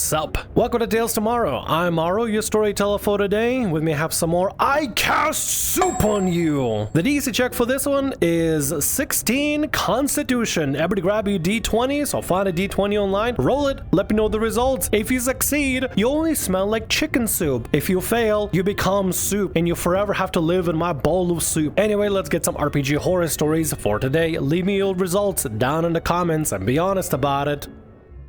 What's up? Welcome to Tales Tomorrow. I'm Morrow, your storyteller for today. With me I have some more I cast soup on you. The DC check for this one is 16 Constitution. Everybody grab your D20, so find a D20 online, roll it, let me know the results. If you succeed, you only smell like chicken soup. If you fail, you become soup and you forever have to live in my bowl of soup. Anyway, let's get some RPG horror stories for today. Leave me your results down in the comments and be honest about it.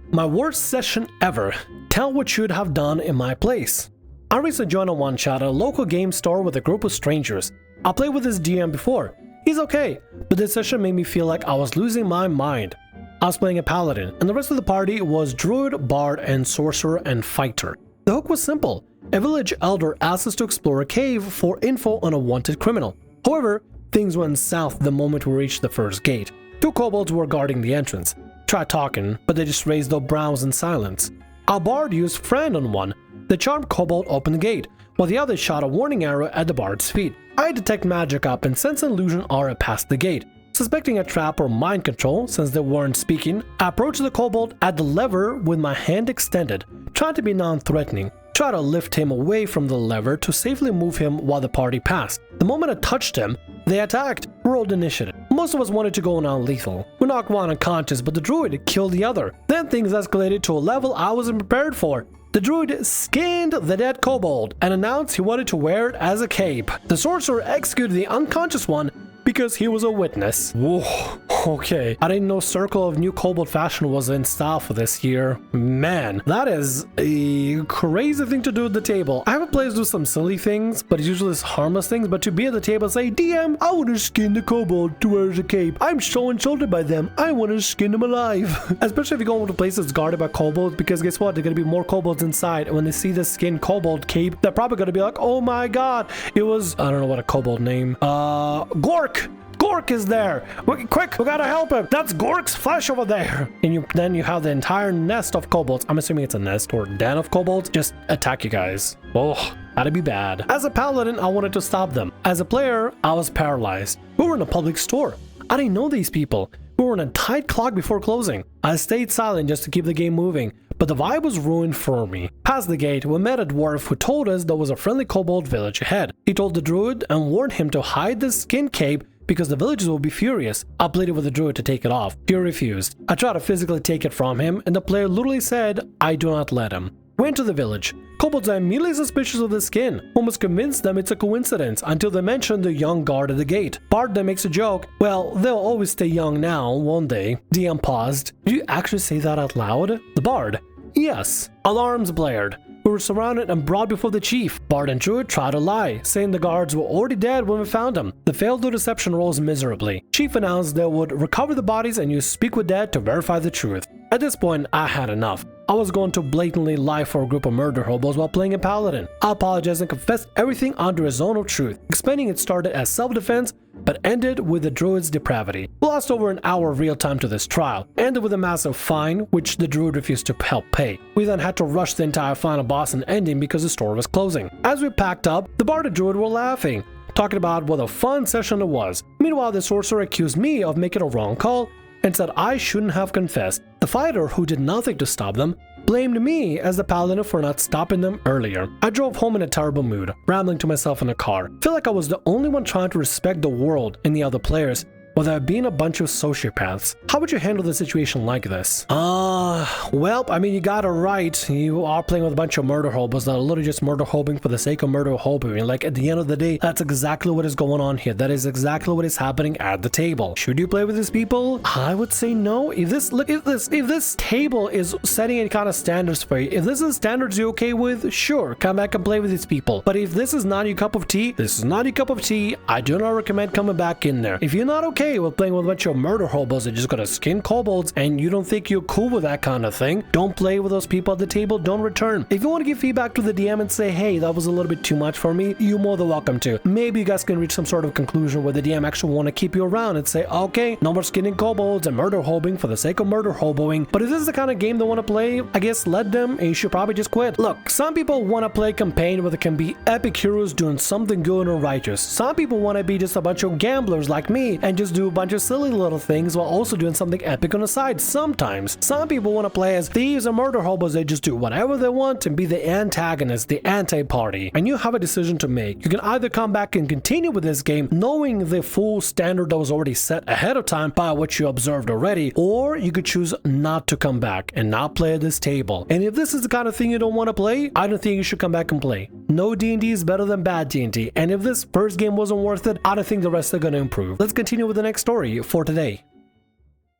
My worst session ever. Tell what you'd have done in my place. I recently joined a one-shot at a local game store with a group of strangers. I played with this DM before. He's okay, but this session made me feel like I was losing my mind. I was playing a paladin, and the rest of the party was druid, bard, and sorcerer and fighter. The hook was simple. A village elder asked us to explore a cave for info on a wanted criminal. However, things went south the moment we reached the first gate. Two kobolds were guarding the entrance. Tried talking, but they just raised their brows in silence. Our bard used friend on one. The charmed kobold opened the gate, while the other shot a warning arrow at the bard's feet. I detect magic up and sense an illusion aura past the gate. Suspecting a trap or mind control, since they weren't speaking, I approached the kobold at the lever with my hand extended, trying to be non-threatening. Try to lift him away from the lever to safely move him while the party passed. The moment I touched him, they attacked. Rolled initiative. Most of us wanted to go non-lethal. We knocked one unconscious, but the druid killed the other. Then things escalated to a level I wasn't prepared for. The druid skinned the dead kobold and announced he wanted to wear it as a cape. The sorcerer executed the unconscious one because he was a witness. Whoa, okay. I didn't know Circle of New Kobold Fashion was in style for this year. Man, that is a crazy thing to do at the table. I have a players do some silly things, but it's usually harmless things. But to be at the table and say, DM, I want to skin the kobold to wear as a cape. I'm so insulted by them. I want to skin them alive. Especially if you go into places guarded by kobolds, because guess what? There are going to be more kobolds inside. And when they see the skin kobold cape, they're probably going to be like, oh my god, it was, I don't know what a kobold name. Gork! Gork is there! Quick, we gotta help him! That's Gork's flesh over there! And then you have the entire nest of kobolds. I'm assuming it's a nest or den of kobolds. Just attack you guys. Oh, that'd be bad. As a paladin, I wanted to stop them. As a player, I was paralyzed. We were in a public store. I didn't know these people. We were on a tight clock before closing. I stayed silent just to keep the game moving, but the vibe was ruined for me. Past the gate, we met a dwarf who told us there was a friendly kobold village ahead. He told the druid and warned him to hide the skin cape because the villagers will be furious. I pleaded with the druid to take it off. He refused. I tried to physically take it from him, and the player literally said, I do not let him. Went to the village. Kobolds are immediately suspicious of the skin. Almost convinced them it's a coincidence until they mention the young guard at the gate. Bard then makes a joke. Well, they'll always stay young now, won't they? DM paused. Did you actually say that out loud? The bard. Yes. Alarms blared. We were surrounded and brought before the chief. Bard and Druid tried to lie, saying the guards were already dead when we found them. The failed deception rolls miserably. Chief announced they would recover the bodies and use Speak with Dead to verify the truth. At this point, I had enough. I was going to blatantly lie for a group of murder-hobos while playing a paladin. I apologized and confessed everything under a zone of truth, explaining it started as self-defense but ended with the druid's depravity. We lost over an hour of real time to this trial, ended with a massive fine, which the druid refused to help pay. We then had to rush the entire final boss and ending because the store was closing. As we packed up, the bard and druid were laughing, talking about what a fun session it was. Meanwhile, the sorcerer accused me of making a wrong call and said I shouldn't have confessed. The fighter, who did nothing to stop them, blamed me as the paladin for not stopping them earlier. I drove home in a terrible mood, rambling to myself in the car. Feel like I was the only one trying to respect the world and the other players, while there have been a bunch of sociopaths. How would you handle the situation like this? Well, I mean, you got it right. You are playing with a bunch of murder-hobos that are literally just murder-hobing for the sake of murder-hobing. Like, at the end of the day, that's exactly what is going on here. That is exactly what is happening at the table. Should you play with these people? I would say no. If this table is setting any kind of standards for you, if this is standards you're okay with, sure, come back and play with these people. But if this is not your cup of tea, I do not recommend coming back in there. If you're not okay with playing with a bunch of murder hobos that just gonna skin kobolds and you don't think you're cool with that kind of thing, don't play with those people at the table. Don't return. If you want to give feedback to the DM and say, hey, that was a little bit too much for me, you're more than welcome to. Maybe you guys can reach some sort of conclusion where the DM actually want to keep you around and say, okay, no more skinning kobolds and murder hobing for the sake of murder hoboing. But if this is the kind of game they want to play, I guess let them, and you should probably just quit. Look, some people want to play campaign where they can be epic heroes doing something good and righteous. Some people want to be just a bunch of gamblers like me and just do a bunch of silly little things while also doing something epic on the side. Sometimes some people want to play as thieves or murder-hobos. They just do whatever they want and be the antagonist, the anti-party. And you have a decision to make. You can either come back and continue with this game knowing the full standard that was already set ahead of time by what you observed already, or you could choose not to come back and not play at this table. And if this is the kind of thing you don't want to play, I don't think you should come back and play. No D&D is better than bad D&D, and if this first game wasn't worth it, I don't think the rest are going to improve. Let's continue with the next story for today.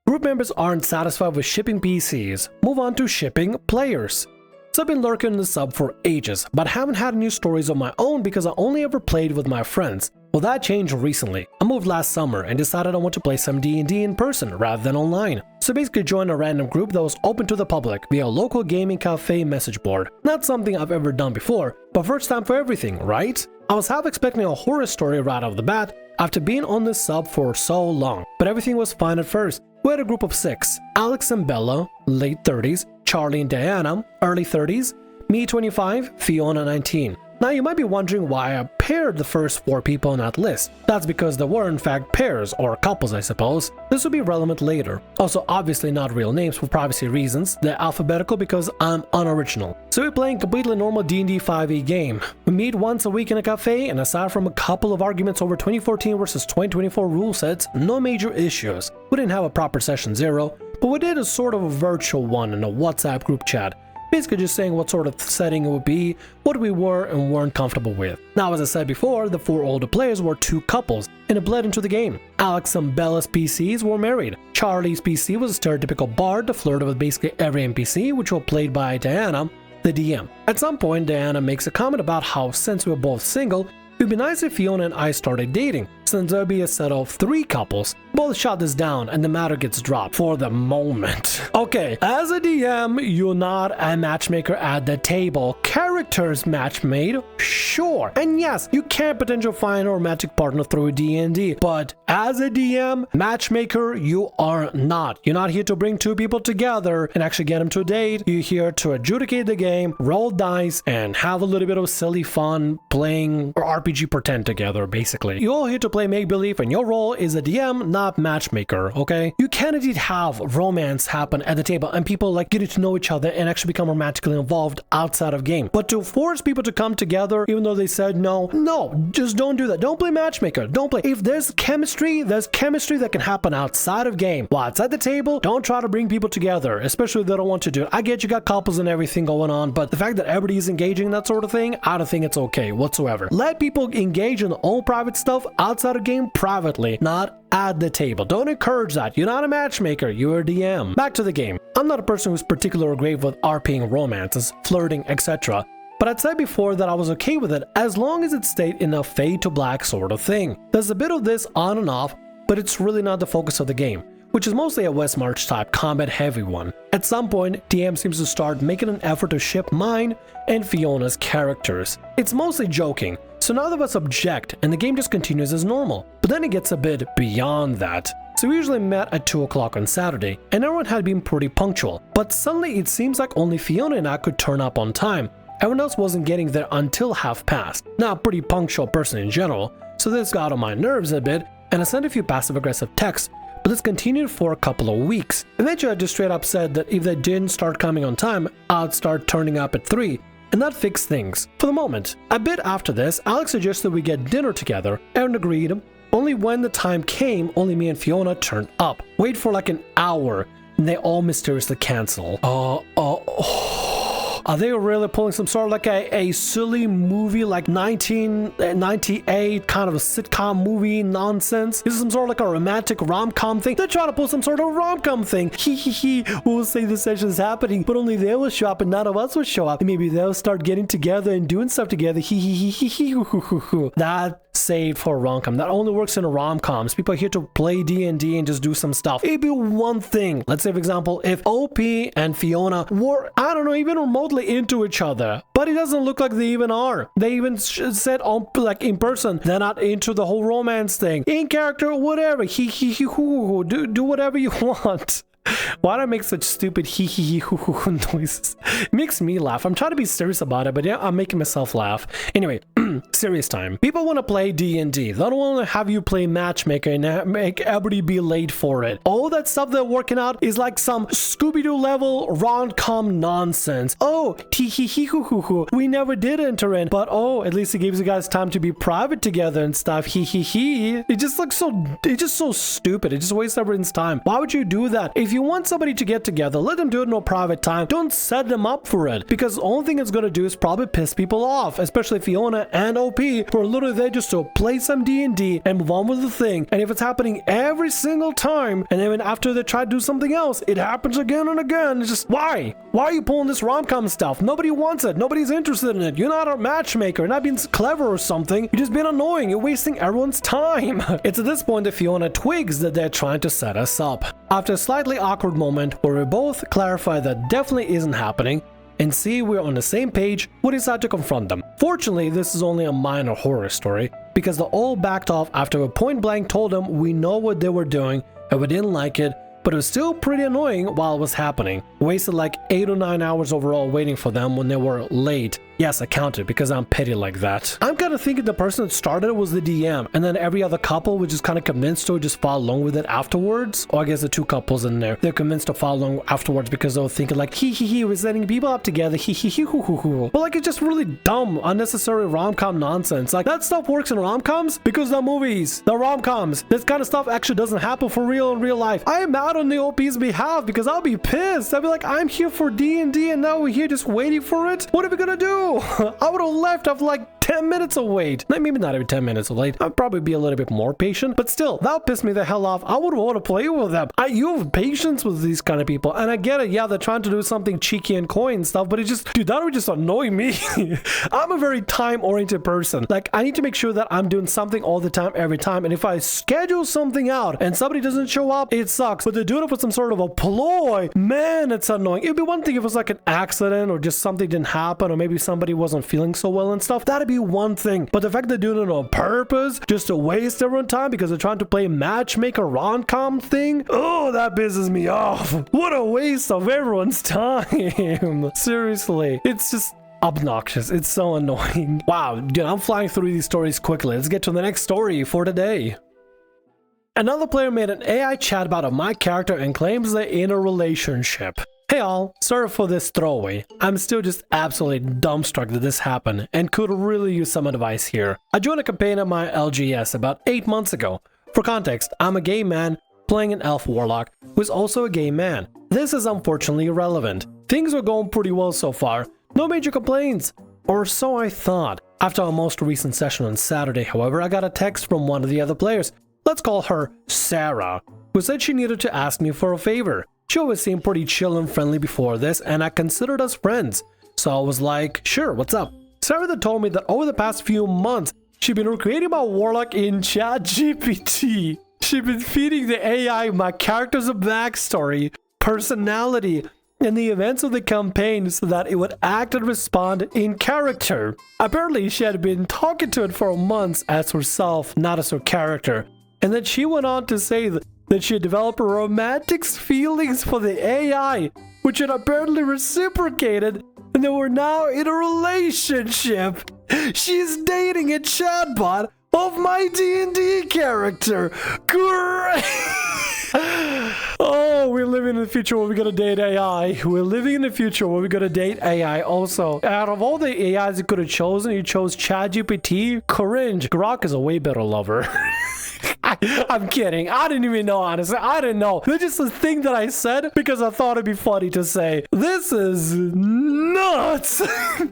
Group members aren't satisfied with shipping PCs. Move on to shipping players. So I've been lurking in the sub for ages, but haven't had new stories of my own because I only ever played with my friends. Well, that changed recently. I moved last summer and decided I want to play some D&D in person rather than online. So basically joined a random group that was open to the public via a local gaming cafe message board. Not something I've ever done before, but first time for everything, right? I was half expecting a horror story right off the bat after being on this sub for so long, but everything was fine at first. We had a group of 6, Alex and Bella, late 30s, Charlie and Diana, early 30s, me 25, Fiona 19. Now you might be wondering why I paired the first 4 people on that list. That's because there were in fact pairs, or couples I suppose. This will be relevant later. Also obviously not real names for privacy reasons, they're alphabetical because I'm unoriginal. So we're playing completely normal D&D 5e game. We meet once a week in a cafe, and aside from a couple of arguments over 2014 versus 2024 rule sets, no major issues. We didn't have a proper session 0, but we did a sort of a virtual one in a WhatsApp group chat. Basically just saying what sort of setting it would be, what we were and weren't comfortable with. Now as I said before, the 4 older players were 2 couples, and it bled into the game. Alex and Bella's PCs were married. Charlie's PC was a stereotypical bard that flirted with basically every NPC, which was played by Diana, the DM. At some point, Diana makes a comment about how since we were both single, it'd be nice if Fiona and I started dating, since there'd be a set of 3 couples. Both shot this down and the matter gets dropped for the moment. Okay, as a DM, you're not a matchmaker at the table. Characters match made, sure. And yes, you can potentially find a romantic partner through D&D, but as a DM, matchmaker, you are not. You're not here to bring 2 people together and actually get them to a date. You're here to adjudicate the game, roll dice, and have a little bit of silly fun playing or RPG pretend together, basically. You're all here to play make-believe, and your role is a DM, not matchmaker, okay? You can indeed have romance happen at the table and people like getting to know each other and actually become romantically involved outside of game. But to force people to come together even though they said no, just don't do that. Don't play matchmaker. Don't play. If there's chemistry that can happen outside of game. While outside the table, don't try to bring people together, especially if they don't want to do it. I get you got couples and everything going on, but the fact that everybody's engaging in that sort of thing, I don't think it's okay whatsoever. Let people engage in their own private stuff outside of game privately, not at the table. Don't encourage that. You're not a matchmaker, you're a DM. Back to the game. I'm not a person who's particularly great with RPing romances, flirting, etc. But I'd said before that I was okay with it as long as it stayed in a fade to black sort of thing. There's a bit of this on and off, but it's really not the focus of the game, which is mostly a West March type combat heavy one. At some point, DM seems to start making an effort to ship mine and Fiona's characters. It's mostly joking, so neither of us object and the game just continues as normal. But then it gets a bit beyond that. So we usually met at 2 o'clock on Saturday, and everyone had been pretty punctual. But suddenly it seems like only Fiona and I could turn up on time. Everyone else wasn't getting there until half past. Now, a pretty punctual person in general, so this got on my nerves a bit, and I sent a few passive-aggressive texts, but this continued for a couple of weeks. Eventually I just straight up said that if they didn't start coming on time, I'd start turning up at 3, and that fixed things. For the moment. A bit after this, Alex suggested we get dinner together, and agreed. Only when the time came, only me and Fiona turned up. Wait for like an hour, and they all mysteriously cancel. Are they really pulling some sort of like a silly movie like 1998 kind of a sitcom movie nonsense? Is this some sort of like a romantic rom-com thing? They're trying to pull some sort of rom-com thing. We'll say this session is happening, but only they will show up and none of us will show up. And maybe they'll start getting together and doing stuff together. That saved for a rom-com. That only works in rom-coms. People are here to play D&D and just do some stuff. It'd be one thing. Let's say, for example, if OP and Fiona were, I don't know, even remotely into each other, but it doesn't look like they even are. They even said on like in person they're not into the whole romance thing. In character, whatever. Do whatever you want. Why do I make such stupid noises? It makes me laugh. I'm trying to be serious about it, but yeah, I'm making myself laugh. Anyway, serious time. People want to play D&D. They don't want to have you play matchmaker and make everybody be late for it. All that stuff they're working out is like some Scooby-Doo level rom-com nonsense. Oh, tee-hee-hee-hoo-hoo-hoo. We never did enter in, but oh, at least it gives you guys time to be private together and stuff. Hee-hee-hee. It just looks so, it's just so stupid. It just wastes everyone's time. Why would you do that? If you want somebody to get together, let them do it in a private time. Don't set them up for it, because the only thing it's going to do is probably piss people off, especially Fiona and OP, who are literally there just to play some D&D and move on with the thing. And if it's happening every single time, and even after they try to do something else, it happens again and again. It's just, why? Why are you pulling this rom-com stuff? Nobody wants it. Nobody's interested in it. You're not a matchmaker. You're not being clever or something. You're just being annoying. You're wasting everyone's time. It's at this point that Fiona twigs that they're trying to set us up. After a slightly awkward moment where we both clarify that definitely isn't happening, and see we're on the same page, we decide to confront them. Fortunately, this is only a minor horror story, because they all backed off after we point blank told them we know what they were doing and we didn't like it, but it was still pretty annoying while it was happening. Wasted like 8 or 9 hours overall waiting for them when they were late. Yes, I counted because I'm petty like that. I'm kind of thinking the person that started it was the DM, and then every other couple was just kind of convinced to just follow along with it afterwards. Or I guess the two couples in there, they're convinced to follow along afterwards because they were thinking like, hee, we're setting people up together, hoo. But like, it's just really dumb, unnecessary rom-com nonsense. Like, that stuff works in rom-coms because they're movies, they're rom-coms. This kind of stuff actually doesn't happen for real in real life. I am mad on the OP's behalf because I'll be pissed. I'll be like, I'm here for D&D and now we're here just waiting for it? What are we gonna do? I would have left after like 10 minutes of wait. Maybe not even 10 minutes of late. I'd probably be a little bit more patient, but still, that pissed me the hell off. I would want to play with them. You have patience with these kind of people, and I get it. Yeah, they're trying to do something cheeky and coy and stuff, but it just, dude, that would just annoy me. I'm a very time-oriented person. Like, I need to make sure that I'm doing something all the time, every time, and if I schedule something out and somebody doesn't show up, it sucks. But they're doing it for some sort of a ploy. Man, it's annoying. It'd be one thing if it was like an accident or just something didn't happen, or maybe somebody wasn't feeling so well and stuff. That'd be one thing. But the fact they're doing it on purpose just to waste everyone's time because they're trying to play matchmaker rom-com thing, oh, that pisses me off. What a waste of everyone's time. Seriously, it's just obnoxious. It's so annoying. Wow, dude, I'm flying through these stories quickly. Let's get to the next story for today. Another player made an AI chatbot of my character and claims they're in a relationship. Hey all, sorry for this throwaway. I'm still just absolutely dumbstruck that this happened and could really use some advice here. I joined a campaign at my LGS about 8 months ago. For context, I'm a gay man playing an elf warlock who is also a gay man. This is unfortunately irrelevant. Things were going pretty well so far. No major complaints. Or so I thought. After our most recent session on Saturday, however, I got a text from one of the other players. Let's call her Sarah, who said she needed to ask me for a favor. She always seemed pretty chill and friendly before this, and I considered us friends. So I was like, sure, what's up? Sarah then told me that over the past few months, she'd been recreating my warlock in ChatGPT. She'd been feeding the AI my character's backstory, personality, and the events of the campaign so that it would act and respond in character. Apparently, she had been talking to it for months as herself, not as her character. And then she went on to say that she had developed romantic feelings for the AI, which had apparently reciprocated, and they were now in a relationship. She's dating a chatbot of my D&D character. Great! Oh, we're living in the future where we're gonna date AI. We're living in the future where we're gonna date AI also. Out of all the AIs you could have chosen, you chose ChatGPT. Cringe. Grok is a way better lover. I'm kidding. I didn't even know, honestly. I didn't know. It's just a thing that I said because I thought it'd be funny to say. This is nuts.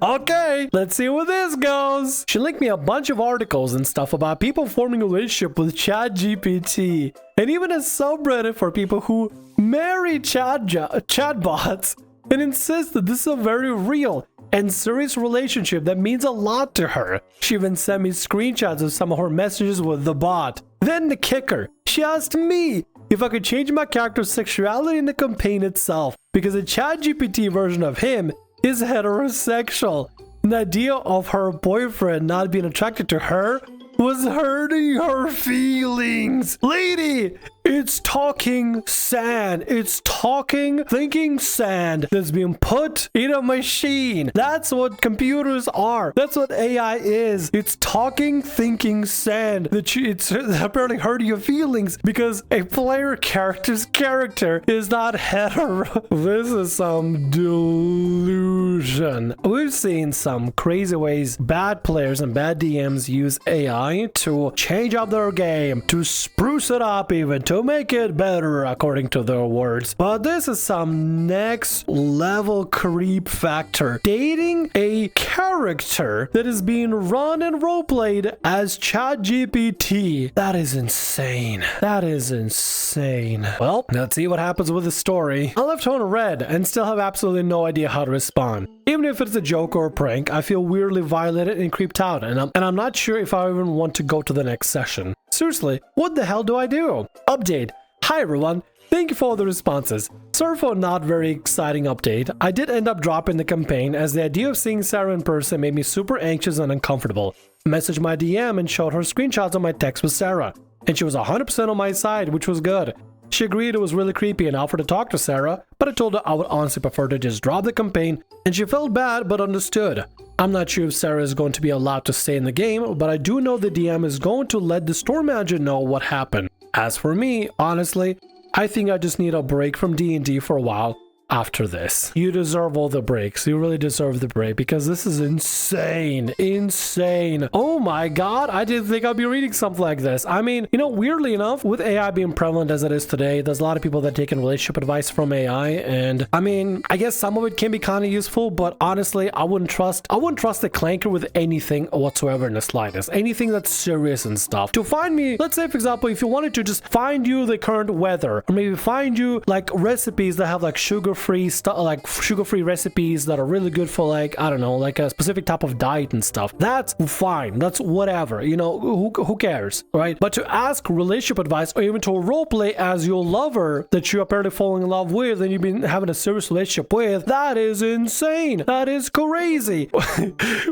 Okay, let's see where this goes. She linked me a bunch of articles and stuff about people forming a relationship with ChatGPT, and even a subreddit for people who marry chatbots and insist that this is a very real and serious relationship that means a lot to her. She even sent me screenshots of some of her messages with the bot. Then the kicker, she asked me if I could change my character's sexuality in the campaign itself, because the ChatGPT version of him is heterosexual. And the idea of her boyfriend not being attracted to her was hurting her feelings. Lady, It's talking sand. It's talking, thinking sand that's being put in a machine. That's what computers are. That's what AI is. It's talking, thinking sand. It's apparently hurting your feelings because a player character's character is not hetero. This is some delusion. We've seen some crazy ways bad players and bad DMs use AI to change up their game, to spruce it up even, to make it better according to their words. But this is some next level creep factor. Dating a character that is being run and roleplayed as ChatGPT. That is insane. That is insane. Well, let's see what happens with the story. I left her on red and still have absolutely no idea how to respond. Even if it's a joke or a prank, I feel weirdly violated and creeped out, and I'm not sure if I even want to go to the next session. Seriously, what the hell do I do? Update. Hi everyone. Thank you for all the responses. Sorry for a not very exciting update. I did end up dropping the campaign as the idea of seeing Sarah in person made me super anxious and uncomfortable. I messaged my DM and showed her screenshots of my text with Sarah, and she was 100% on my side, which was good. She agreed it was really creepy and offered to talk to Sarah, but I told her I would honestly prefer to just drop the campaign, and she felt bad but understood. I'm not sure if Sarah is going to be allowed to stay in the game, but I do know the DM is going to let the store manager know what happened. As for me, honestly, I think I just need a break from D&D for a while after this. You deserve all the breaks. You really deserve the break because this is insane. Insane. Oh my god, I didn't think I'd be reading something like this. I mean, you know, weirdly enough, with AI being prevalent as it is today, there's a lot of people that take in relationship advice from AI, and I mean, I guess some of it can be kind of useful, but honestly, I wouldn't trust a clanker with anything whatsoever in the slightest. Anything that's serious and stuff. To find me, let's say for example, if you wanted to just find you the current weather, or maybe find you like recipes that have like sugar-free stuff, like sugar-free recipes that are really good for like, I don't know, like a specific type of diet and stuff. That's fine. That's whatever, you know, who cares, right? But to ask relationship advice or even to roleplay as your lover that you're apparently falling in love with and you've been having a serious relationship with, that is insane. That is crazy.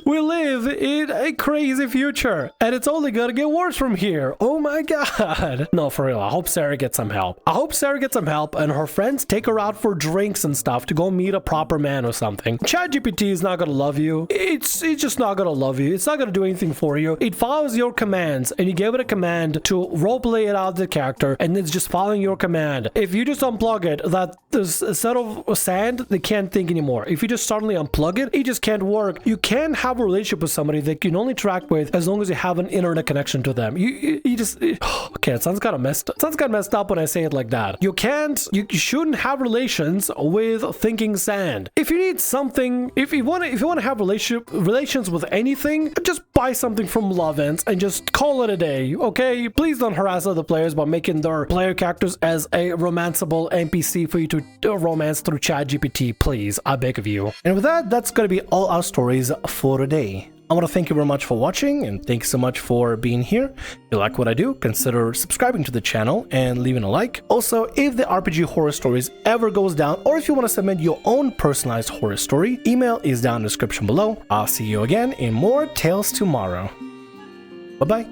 We live in a crazy future and it's only gonna get worse from here. Oh my god. No, for real. I hope Sarah gets some help. I hope Sarah gets some help and her friends take her out for drinks and stuff to go meet a proper man or something. ChatGPT is not gonna love you. It's just not gonna love you. It's not gonna do anything for you. It follows your commands and you give it a command to roleplay it out the character and it's just following your command. If you just unplug it, that there's a set of sand, they can't think anymore. If you just suddenly unplug it, it just can't work. You can't have a relationship with somebody that you can only interact with as long as you have an internet connection to them. You just okay, it sounds kind of messed up. It sounds kind of messed up when I say it like that. You shouldn't have relations with thinking sand. If you need something, if you want to have relations with anything, just buy something from Loveends and just call it a day, okay? Please don't harass other players by making their player characters as a romanceable NPC for you to romance through ChatGPT, please. I beg of you. And with that, that's gonna be all our stories for today. I want to thank you very much for watching and thank you so much for being here. If you like what I do, consider subscribing to the channel and leaving a like. Also, if the RPG Horror Stories ever goes down or if you want to submit your own personalized horror story, email is down in the description below. I'll see you again in more Tales Tomorrow. Bye-bye.